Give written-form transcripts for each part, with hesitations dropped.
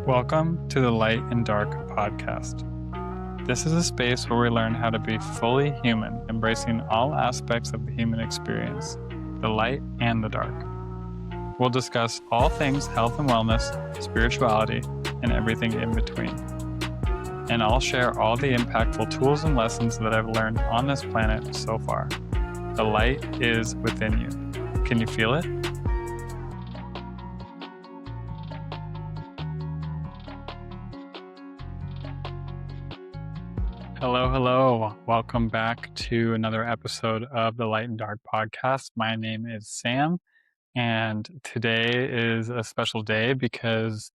Welcome to the Light and Dark podcast. This is a space where we learn how to be fully human, embracing all aspects of the human experience, the light and the dark. We'll discuss all things health and wellness, spirituality, and everything in between. And I'll share all the impactful tools and lessons that I've learned on this planet so far. The light is within you. Can you feel it? Hello. Welcome back to another episode of the Light and Dark podcast. My name is Sam, and today is a special day because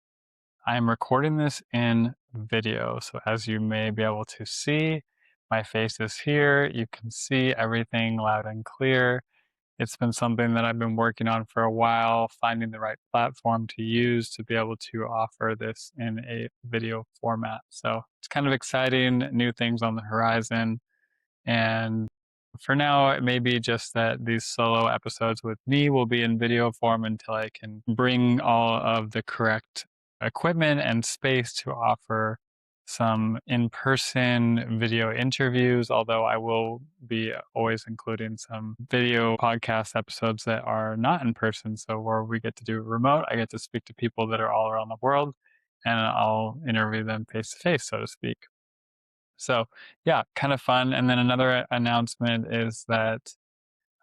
I'm recording this in video. So as you may be able to see, my face is here. You can see everything loud and clear. It's been something that I've been working on for a while, finding the right platform to use to be able to offer this in a video format. So it's kind of exciting, new things on the horizon. And for now, it may be just that these solo episodes with me will be in video form until I can bring all of the correct equipment and space to offer some in-person video interviews, although I will be always including some video podcast episodes that are not in person. So where we get to do remote, I get to speak to people that are all around the world and I'll interview them face to face, so to speak. So yeah, kind of fun. And then another announcement is that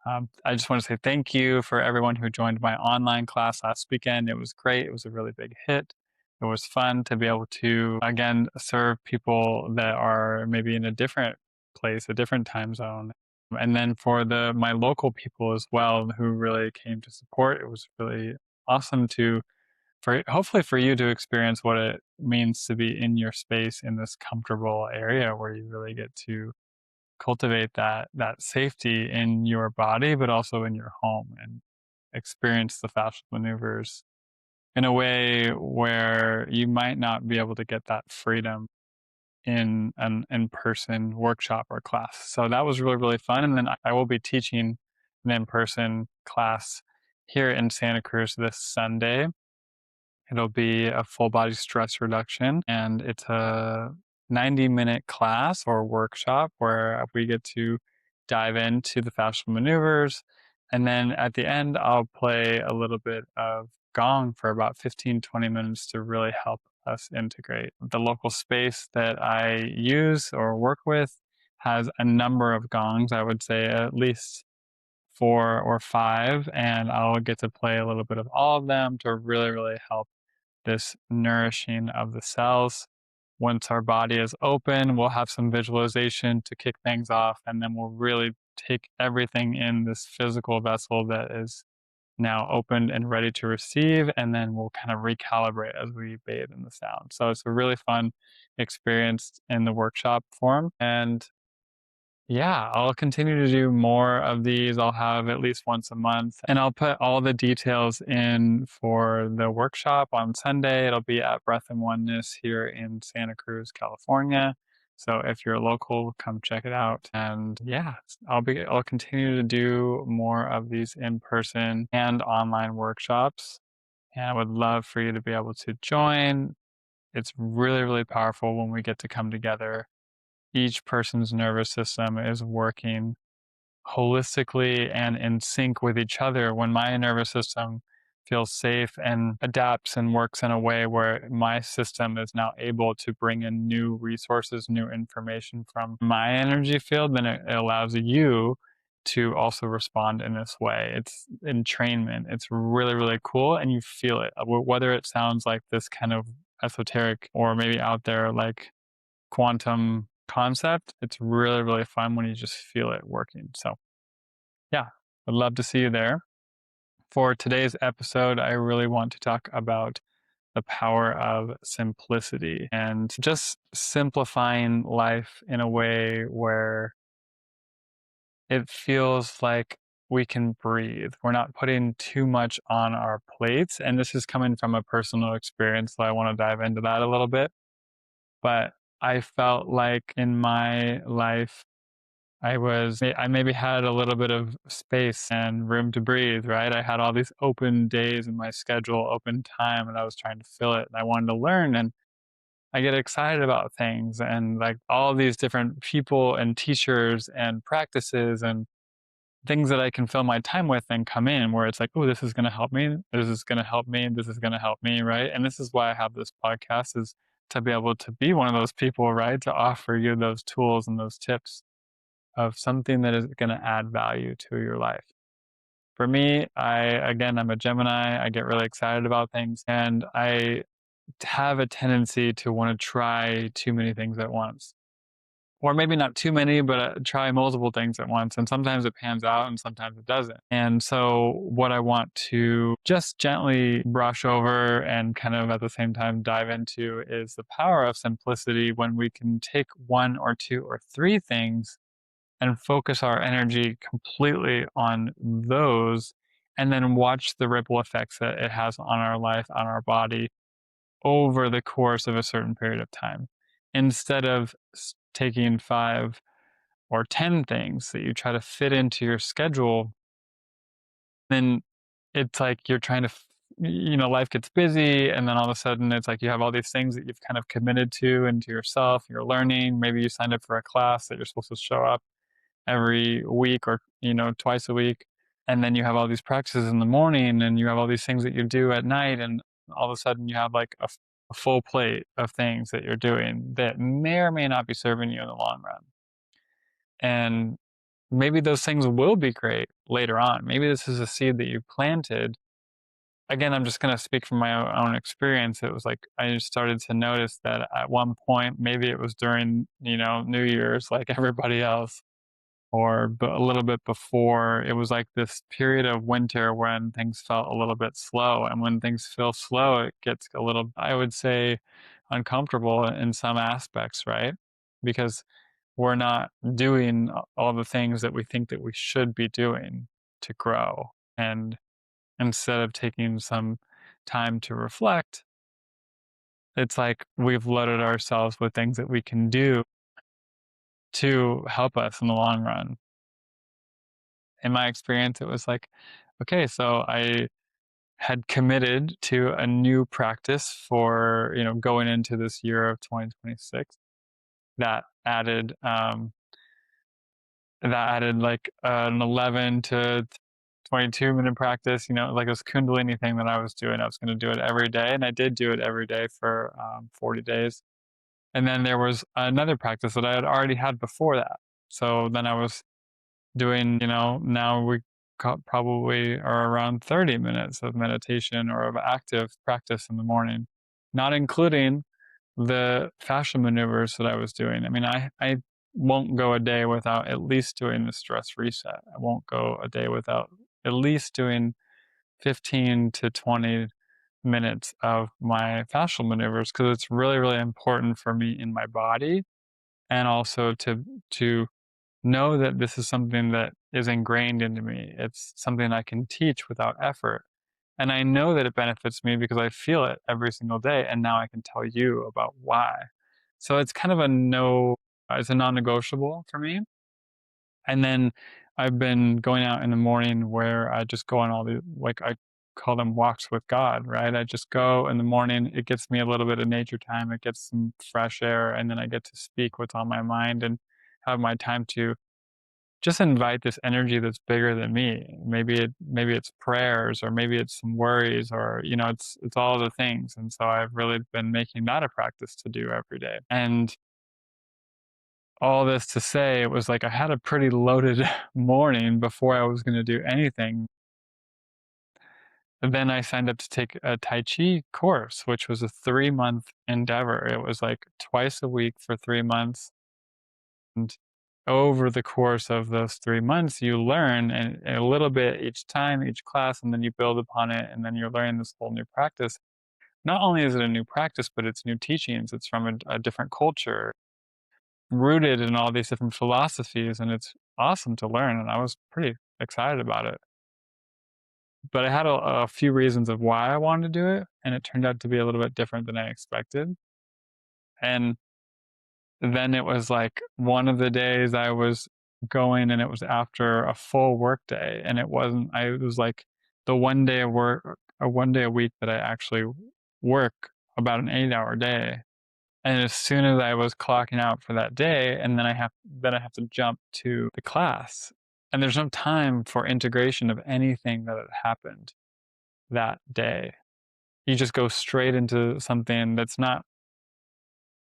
I just want to say thank you for everyone who joined my online class last weekend. It was great. It was a really big hit. It was fun to be able to, again, serve people that are maybe in a different place, a different time zone. And then for my local people as well, who really came to support, it was really awesome hopefully for you to experience what it means to be in your space in this comfortable area where you really get to cultivate that safety in your body, but also in your home, and experience the fascial maneuvers in a way where you might not be able to get that freedom in an in-person workshop or class. So that was really, really fun. And then I will be teaching an in-person class here in Santa Cruz this Sunday. It'll be a full body stress reduction, and it's a 90-minute class or workshop where we get to dive into the fascial maneuvers. And then at the end, I'll play a little bit of gong for about 15-20 minutes to really help us integrate. The local space that I use or work with has a number of gongs, I would say at least 4 or 5, and I'll get to play a little bit of all of them to really, really help this nourishing of the cells. Once our body is open, we'll have some visualization to kick things off, and then we'll really take everything in this physical vessel that is now opened and ready to receive, and then we'll kind of recalibrate as we bathe in the sound. So it's a really fun experience in the workshop form. And yeah, I'll continue to do more of these. I'll have at least once a month, and I'll put all the details in for the workshop on Sunday. It'll be at Breath and Oneness here in Santa Cruz, California. So if you're local, come check it out. And yeah, I'll continue to do more of these in-person and online workshops. And I would love for you to be able to join. It's really, really powerful when we get to come together. Each person's nervous system is working holistically and in sync with each other. When my nervous system feels safe and adapts and works in a way where my system is now able to bring in new resources, new information from my energy field, then it allows you to also respond in this way. It's entrainment. It's really, really cool, and you feel it. Whether it sounds like this kind of esoteric or maybe out there like quantum concept, it's really, really fun when you just feel it working. So yeah, I'd love to see you there. For today's episode, I really want to talk about the power of simplicity and just simplifying life in a way where it feels like we can breathe. We're not putting too much on our plates. And this is coming from a personal experience, so I want to dive into that a little bit. But I felt like in my life, I maybe had a little bit of space and room to breathe, right? I had all these open days in my schedule, open time, and I was trying to fill it, and I wanted to learn, and I get excited about things and like all these different people and teachers and practices and things that I can fill my time with and come in where it's like, oh, this is going to help me. This is going to help me. This is going to help me. Right. And this is why I have this podcast, is to be able to be one of those people, right? To offer you those tools and those tips of something that is going to add value to your life. For me, I'm a Gemini. I get really excited about things, and I have a tendency to want to try too many things at once. Or maybe not too many, but try multiple things at once. And sometimes it pans out and sometimes it doesn't. And so, what I want to just gently brush over and kind of at the same time dive into is the power of simplicity when we can take one or two or three things and focus our energy completely on those, and then watch the ripple effects that it has on our life, on our body over the course of a certain period of time. Instead of taking 5 or 10 things that you try to fit into your schedule, then it's like you're trying to, life gets busy. And then all of a sudden, it's like you have all these things that you've kind of committed to into yourself. You're learning. Maybe you signed up for a class that you're supposed to show up every week or, twice a week. And then you have all these practices in the morning and you have all these things that you do at night. And all of a sudden, you have like a full plate of things that you're doing that may or may not be serving you in the long run. And maybe those things will be great later on. Maybe this is a seed that you planted. Again, I'm just going to speak from my own experience. It was like I just started to notice that at one point, maybe it was during, New Year's, like everybody else, or a little bit before, it was like this period of winter when things felt a little bit slow. And when things feel slow, it gets a little, I would say, uncomfortable in some aspects, right? Because we're not doing all the things that we think that we should be doing to grow. And instead of taking some time to reflect, it's like we've loaded ourselves with things that we can do to help us in the long run. In my experience, it was like, okay, so I had committed to a new practice for, going into this year of 2026 that added like an 11 to 22-minute practice, like this Kundalini thing that I was doing. I was going to do it every day, and I did do it every day for 40 days. And then there was another practice that I had already had before that. So then I was doing, now we probably are around 30 minutes of meditation or of active practice in the morning, not including the fascia maneuvers that I was doing. I mean, I won't go a day without at least doing the stress reset. I won't go a day without at least doing 15 to 20 minutes of my fascial maneuvers, because it's really, really important for me in my body, and also to know that this is something that is ingrained into me. It's something I can teach without effort. And I know that it benefits me because I feel it every single day. And now I can tell you about why. So it's kind of it's a non negotiable for me. And then I've been going out in the morning where I just go on all the, like, I call them walks with God, right? I just go in the morning. It gets me a little bit of nature time. It gets some fresh air. And then I get to speak what's on my mind and have my time to just invite this energy that's bigger than me. Maybe it's prayers, or maybe it's some worries, or it's all the things. And so I've really been making that a practice to do every day. And all this to say, it was like I had a pretty loaded morning before I was going to do anything. And then I signed up to take a Tai Chi course, which was a 3-month endeavor. It was like twice a week for 3 months. And over the course of those 3 months, you learn and a little bit each time, each class, and then you build upon it. And then you're learning this whole new practice. Not only is it a new practice, but it's new teachings. It's from a different culture, rooted in all these different philosophies. And it's awesome to learn. And I was pretty excited about it. But I had a few reasons of why I wanted to do it. And it turned out to be a little bit different than I expected. And then it was like one of the days I was going, and it was after a full work day, and it was like the one day of work or one day a week that I actually work about an 8-hour day. And as soon as I was clocking out for that day, and then I have to jump to the class, and there's no time for integration of anything that had happened that day. You just go straight into something that's not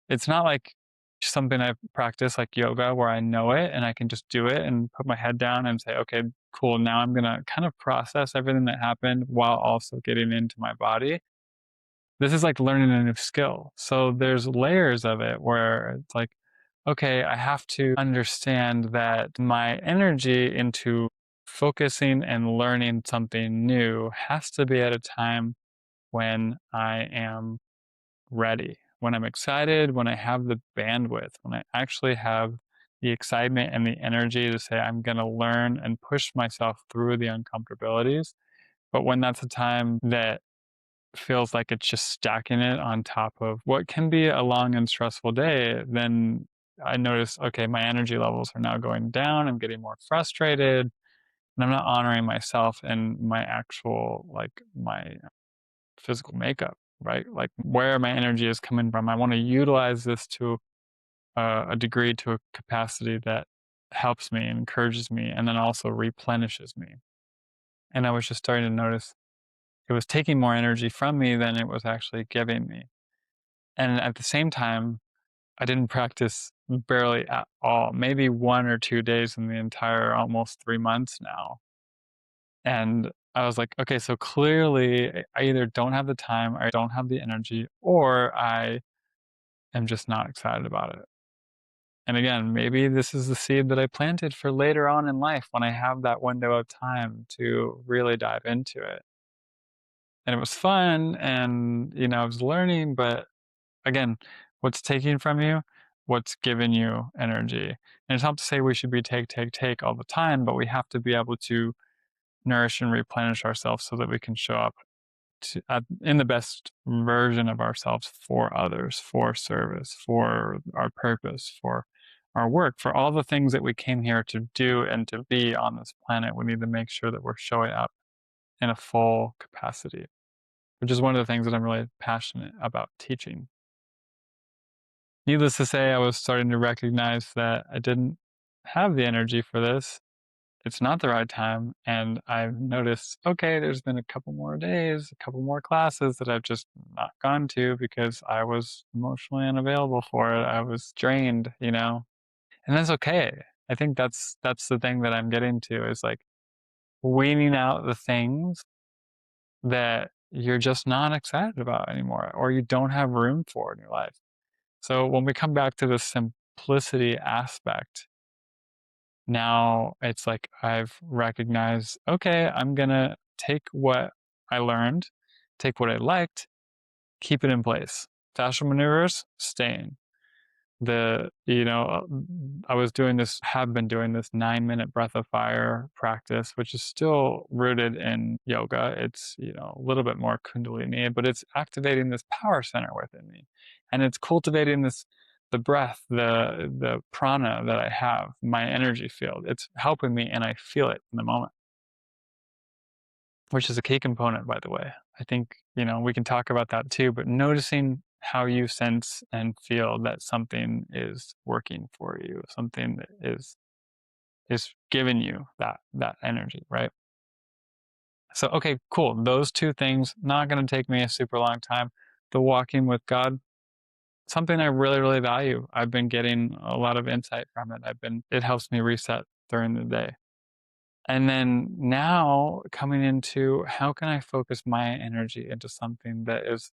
it's not like something I practice like yoga where I know it and I can just do it and put my head down and say, "Okay, cool, now I'm gonna kind of process everything that happened while also getting into my body." This is like learning a new skill. So there's layers of it where it's like, okay, I have to understand that my energy into focusing and learning something new has to be at a time when I am ready, when I'm excited, when I have the bandwidth, when I actually have the excitement and the energy to say, I'm going to learn and push myself through the uncomfortabilities. But when that's a time that feels like it's just stacking it on top of what can be a long and stressful day, then I notice, okay, my energy levels are now going down. I'm getting more frustrated and I'm not honoring myself and my actual, like my physical makeup, right? Like where my energy is coming from. I want to utilize this to a degree, to a capacity that helps me, encourages me, and then also replenishes me. And I was just starting to notice it was taking more energy from me than it was actually giving me. And at the same time, I didn't practice barely at all, maybe 1 or 2 days in the entire almost 3 months now. And I was like, okay, so clearly I either don't have the time, or I don't have the energy, or I am just not excited about it. And again, maybe this is the seed that I planted for later on in life when I have that window of time to really dive into it. And it was fun and, I was learning, but again, what's taking from you, what's giving you energy. And it's not to say we should be take all the time, but we have to be able to nourish and replenish ourselves so that we can show up in the best version of ourselves for others, for service, for our purpose, for our work, for all the things that we came here to do and to be on this planet. We need to make sure that we're showing up in a full capacity, which is one of the things that I'm really passionate about teaching. Needless to say, I was starting to recognize that I didn't have the energy for this. It's not the right time. And I've noticed, okay, there's been a couple more days, a couple more classes that I've just not gone to because I was emotionally unavailable for it. I was drained. And that's okay. I think that's the thing that I'm getting to is like weaning out the things that you're just not excited about anymore or you don't have room for in your life. So when we come back to the simplicity aspect, now it's like I've recognized, okay, I'm gonna take what I learned, take what I liked, keep it in place. Fascial maneuvers, staying. I was doing this, have been doing this 9-minute breath of fire practice, which is still rooted in yoga. It's, a little bit more kundalini, but it's activating this power center within me. And it's cultivating the breath, the prana that I have, my energy field. It's helping me and I feel it in the moment, which is a key component, by the way. I think, we can talk about that too, but noticing how you sense and feel that something is working for you, something that is giving you that energy, right? So, okay, cool. Those two things, not going to take me a super long time. The walking with God, something I really, really value. I've been getting a lot of insight from it. It helps me reset during the day. And then now coming into how can I focus my energy into something that is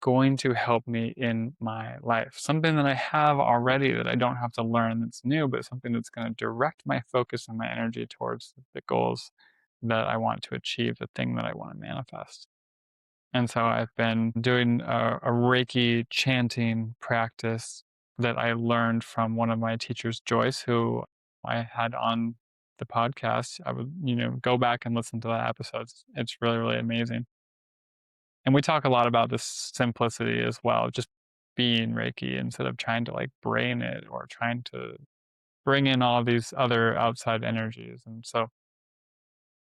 going to help me in my life? Something that I have already that I don't have to learn that's new, but something that's going to direct my focus and my energy towards the goals that I want to achieve, the thing that I want to manifest. And so I've been doing a Reiki chanting practice that I learned from one of my teachers, Joyce, who I had on the podcast. I would, go back and listen to that episode. It's really, really amazing. And we talk a lot about this simplicity as well, just being Reiki instead of trying to like brain it or trying to bring in all these other outside energies. And so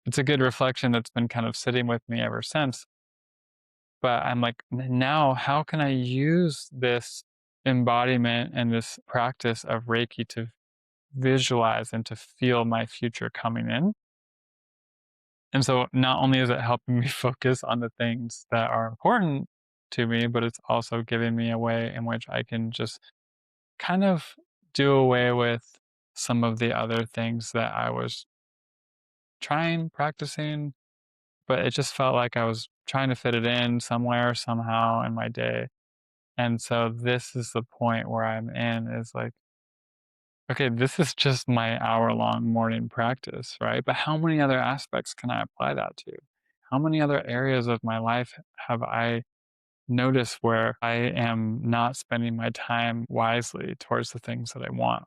it's a good reflection that's been kind of sitting with me ever since. But I'm like, now how can I use this embodiment and this practice of Reiki to visualize and to feel my future coming in? And so not only is it helping me focus on the things that are important to me, but it's also giving me a way in which I can just kind of do away with some of the other things that I was practicing, but it just felt like I was trying to fit it in somewhere, somehow in my day. And so this is the point where I'm in is like, okay, this is just my hour-long morning practice, right? But how many other aspects can I apply that to? How many other areas of my life have I noticed where I am not spending my time wisely towards the things that I want,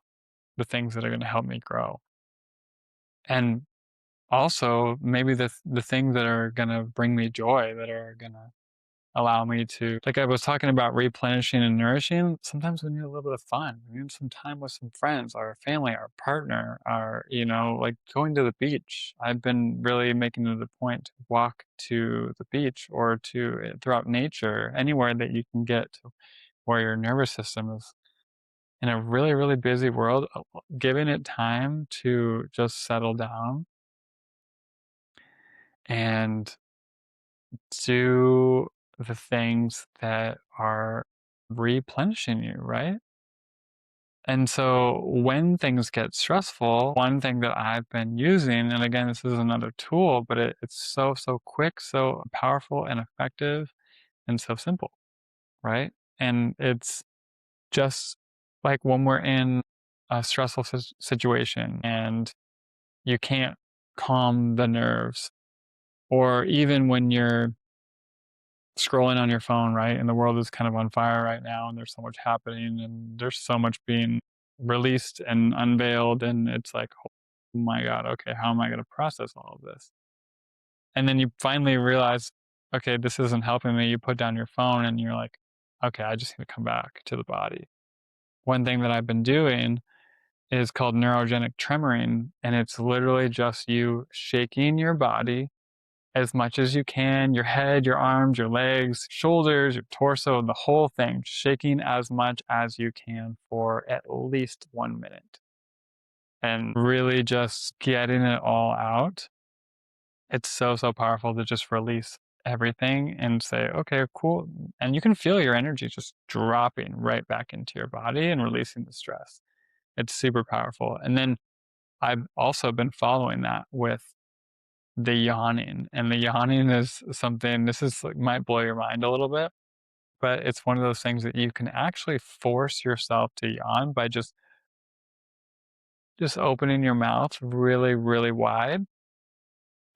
the things that are going to help me grow? And also maybe the things that are going to bring me joy, that are going to allow me to, like I was talking about replenishing and nourishing, sometimes we need a little bit of fun. We need some time with some friends, our family, our partner, our, like going to the beach. I've been really making it a point to walk to the beach or to throughout nature, anywhere that you can get to where your nervous system is in a really, really busy world, giving it time to just settle down and do the things that are replenishing you, right? And so when things get stressful, one thing that I've been using, and again, this is another tool, but it's so, so quick, so powerful and effective, and so simple, right? And it's just like when we're in a stressful situation and you can't calm the nerves, or even when you're scrolling on your phone, right? And the world is kind of on fire right now, and there's so much happening, and there's so much being released and unveiled, and it's like, oh my God, okay, how am I going to process all of this? And then you finally realize, okay, this isn't helping me. You put down your phone, and you're like, okay, I just need to come back to the body. One thing that I've been doing is called neurogenic tremoring, and it's literally just you shaking your body as much as you can, your head, your arms, your legs, shoulders, your torso, the whole thing, shaking as much as you can for at least 1 minute and really just getting it all out. It's so, so powerful to just release everything and say, okay, cool. And you can feel your energy just dropping right back into your body and releasing the stress. It's super powerful. And then I've also been following that with the yawning, and the yawning is something, this is like, might blow your mind a little bit, but it's one of those things that you can actually force yourself to yawn by just opening your mouth really, really wide.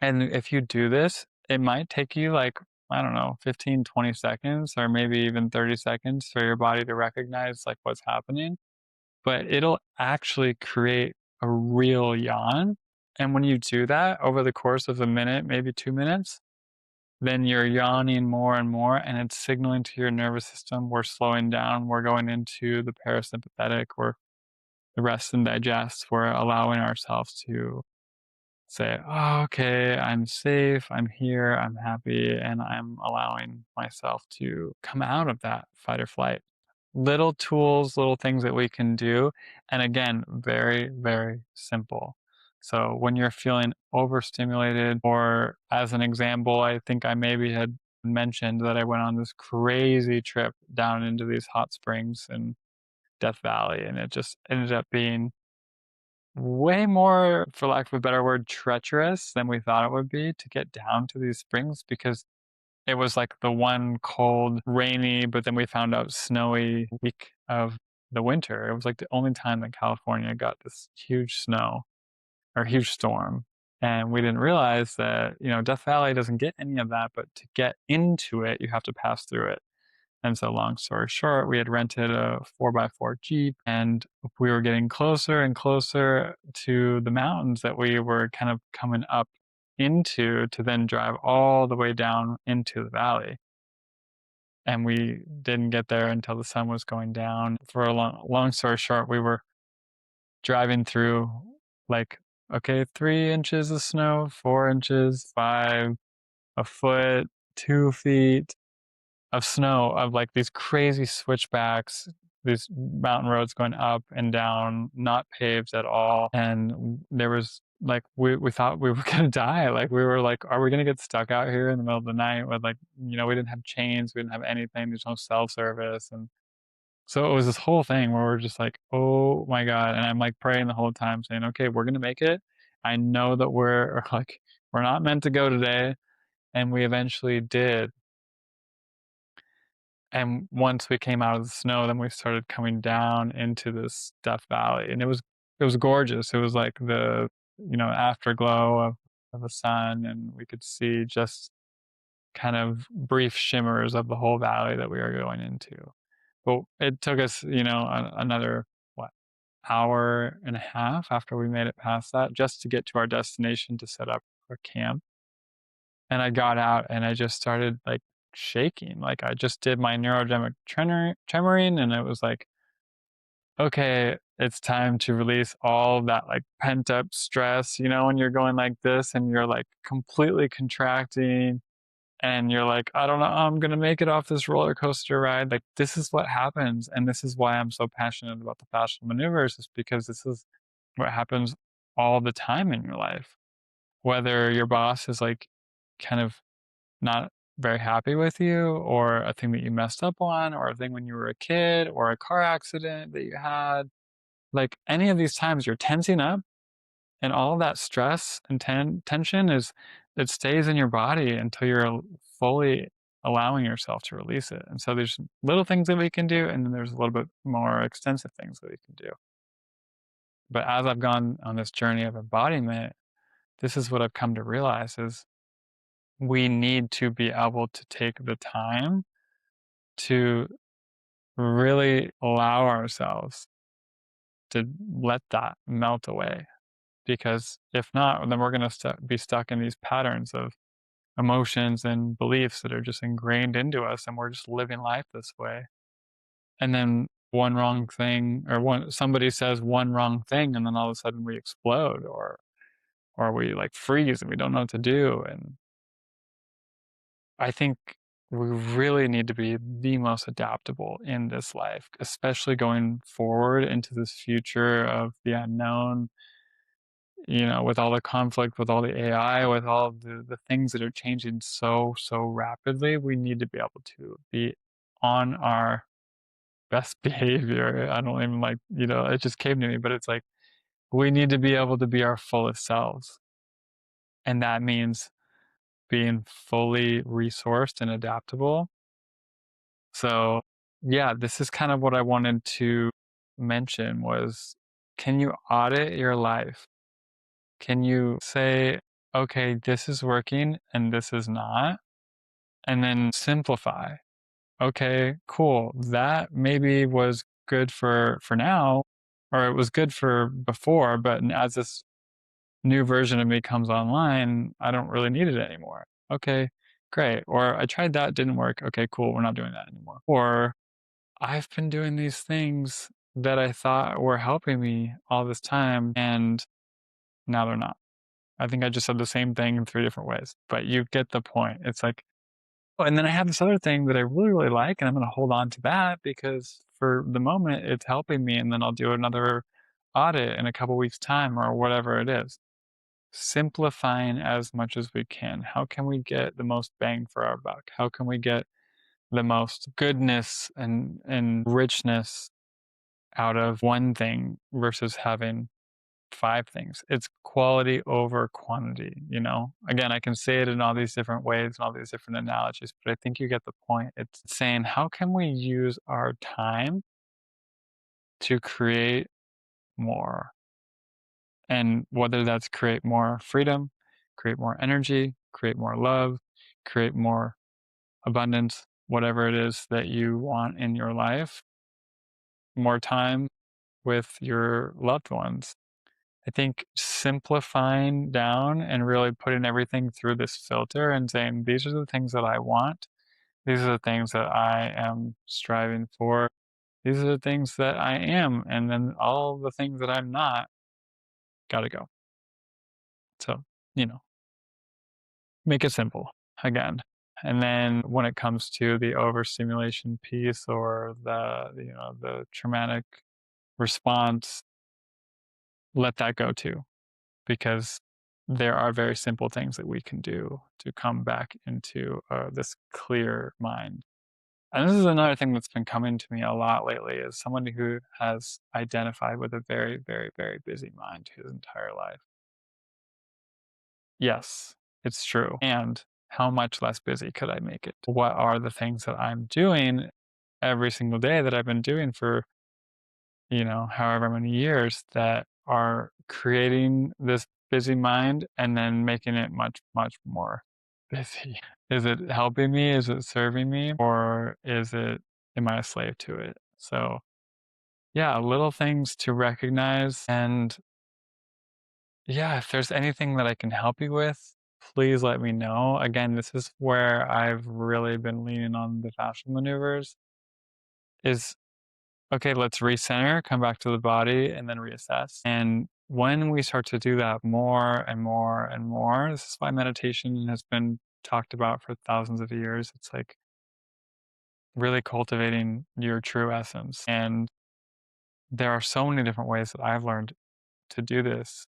And if you do this, it might take you like, I don't know, 15, 20 seconds or maybe even 30 seconds for your body to recognize like what's happening, but it'll actually create a real yawn. And when you do that over the course of a minute, maybe 2 minutes, then you're yawning more and more, and it's signaling to your nervous system, we're slowing down, we're going into the parasympathetic, or the rest and digest, we're allowing ourselves to say, oh, okay, I'm safe, I'm here, I'm happy, and I'm allowing myself to come out of that fight or flight. Little tools, little things that we can do. And again, very, very simple. So when you're feeling overstimulated, or as an example, I think I maybe had mentioned that I went on this crazy trip down into these hot springs in Death Valley, and it just ended up being way more, for lack of a better word, treacherous than we thought it would be to get down to these springs, because it was like the one cold, rainy, but then we found out snowy week of the winter. It was like the only time that California got this huge snow or huge storm. And we didn't realize that, Death Valley doesn't get any of that, but to get into it, you have to pass through it. And so, long story short, we had rented a 4x4 Jeep, and we were getting closer and closer to the mountains that we were kind of coming up into to then drive all the way down into the valley. And we didn't get there until the sun was going down. For a long story short, we were driving through like, okay, 3 inches of snow, 4 inches, five, a foot, 2 feet of snow, of like these crazy switchbacks, these mountain roads going up and down, not paved at all. And there was like, we thought we were gonna die. Like we were like, are we gonna get stuck out here in the middle of the night with like, we didn't have chains, we didn't have anything, there's no cell service. And so it was this whole thing where we're just like, oh my God. And I'm like praying the whole time saying, okay, we're gonna make it. I know that we're like, we're not meant to go today. And we eventually did. And once we came out of the snow, then we started coming down into this Death Valley, and it was gorgeous. It was like the afterglow of the sun, and we could see just kind of brief shimmers of the whole valley that we were going into. But it took us, another what, hour and a half after we made it past that just to get to our destination to set up our camp. And I got out and I just started like shaking. Like I just did my neurogenic tremoring, and it was like, okay, it's time to release all that like pent up stress, when you're going like this and you're like completely contracting and you're like, I don't know, I'm going to make it off this roller coaster ride. Like this is what happens. And this is why I'm so passionate about the fascial maneuvers, is because this is what happens all the time in your life. Whether your boss is like kind of not very happy with you, or a thing that you messed up on, or a thing when you were a kid, or a car accident that you had. Like any of these times you're tensing up, and all of that stress and tension it stays in your body until you're fully allowing yourself to release it. And so there's little things that we can do, and then there's a little bit more extensive things that we can do. But as I've gone on this journey of embodiment, this is what I've come to realize is we need to be able to take the time to really allow ourselves to let that melt away. Because if not, then we're going to be stuck in these patterns of emotions and beliefs that are just ingrained into us, and we're just living life this way. And then one wrong thing, or somebody says one wrong thing, and then all of a sudden we explode, or we like freeze and we don't know what to do. And I think we really need to be the most adaptable in this life, especially going forward into this future of the unknown, with all the conflict, with all the AI, with all the things that are changing so, so rapidly. We need to be able to be on our best behavior. I don't even like, it just came to me, but it's like, we need to be able to be our fullest selves. And that means being fully resourced and adaptable. So, yeah, this is kind of what I wanted to mention was, can you audit your life? Can you say, okay, this is working and this is not? And then simplify. Okay, cool. That maybe was good for now, or it was good for before, but as this new version of me comes online, I don't really need it anymore. Okay, great. Or I tried that, didn't work. Okay, cool. We're not doing that anymore. Or I've been doing these things that I thought were helping me all this time, and now they're not. I think I just said the same thing in 3 different ways, but you get the point. It's like, oh, and then I have this other thing that I really, really like, and I'm going to hold on to that because for the moment it's helping me, and then I'll do another audit in a couple weeks' time or whatever it is. Simplifying as much as we can. How can we get the most bang for our buck? How can we get the most goodness and richness out of one thing versus having 5 things? It's quality over quantity. Again, I can say it in all these different ways and all these different analogies, but I think you get the point. It's saying, how can we use our time to create more? And whether that's create more freedom, create more energy, create more love, create more abundance, whatever it is that you want in your life, more time with your loved ones. I think simplifying down and really putting everything through this filter and saying, these are the things that I want. These are the things that I am striving for. These are the things that I am, and then all the things that I'm not gotta go. So, you know, make it simple again. And then when it comes to the overstimulation piece or the traumatic response, let that go too, because there are very simple things that we can do to come back into this clear mind. And this is another thing that's been coming to me a lot lately as somebody who has identified with a very, very, very busy mind his entire life. Yes, it's true. And how much less busy could I make it? What are the things that I'm doing every single day that I've been doing for, however many years that are creating this busy mind and then making it much, much more busy? Is it helping me? Is it serving me? Or am I a slave to it? So, yeah, little things to recognize. And yeah, if there's anything that I can help you with, please let me know. Again, this is where I've really been leaning on the fascial maneuvers is okay, let's recenter, come back to the body, and then reassess. And when we start to do that more and more and more, this is why meditation has been talked about for thousands of years. It's like really cultivating your true essence. And there are so many different ways that I've learned to do this.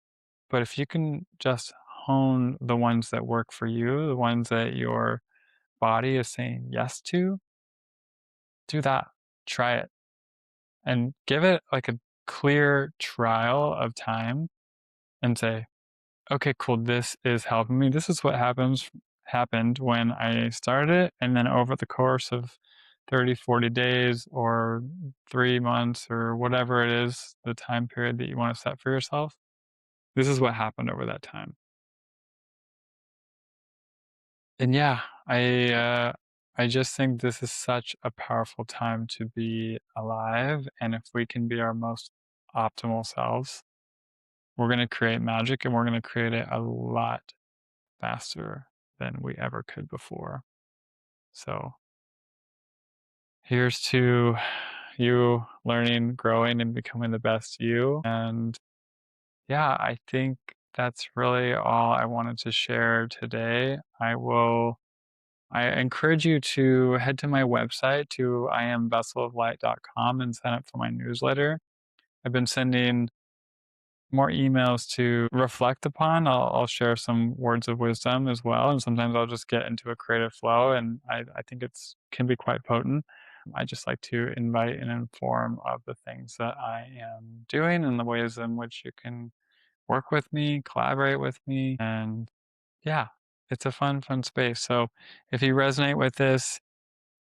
But if you can just hone the ones that work for you, the ones that your body is saying yes to, do that. Try it and give it like a clear trial of time and say, okay, cool, this is helping me. This is what happened when I started it. And then over the course of 30, 40 days or 3 months or whatever it is, the time period that you want to set for yourself, this is what happened over that time. And yeah, I just think this is such a powerful time to be alive, and if we can be our most optimal selves, we're gonna create magic, and we're gonna create it a lot faster than we ever could before. So, here's to you learning, growing, and becoming the best you, and yeah, I think that's really all I wanted to share today. I encourage you to head to my website to iamvesseloflight.com and sign up for my newsletter. I've been sending more emails to reflect upon. I'll share some words of wisdom as well. And sometimes I'll just get into a creative flow and I think it's can be quite potent. I just like to invite and inform of the things that I am doing and the ways in which you can work with me, collaborate with me, and yeah, it's a fun, fun space. So if you resonate with this,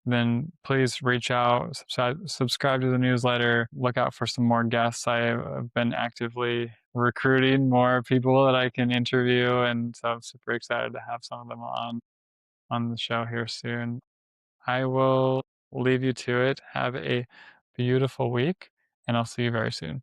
then please reach out, subscribe to the newsletter, look out for some more guests. I've been actively recruiting more people that I can interview, and so I'm super excited to have some of them on the show here soon. I will leave you to it. Have a beautiful week, and I'll see you very soon.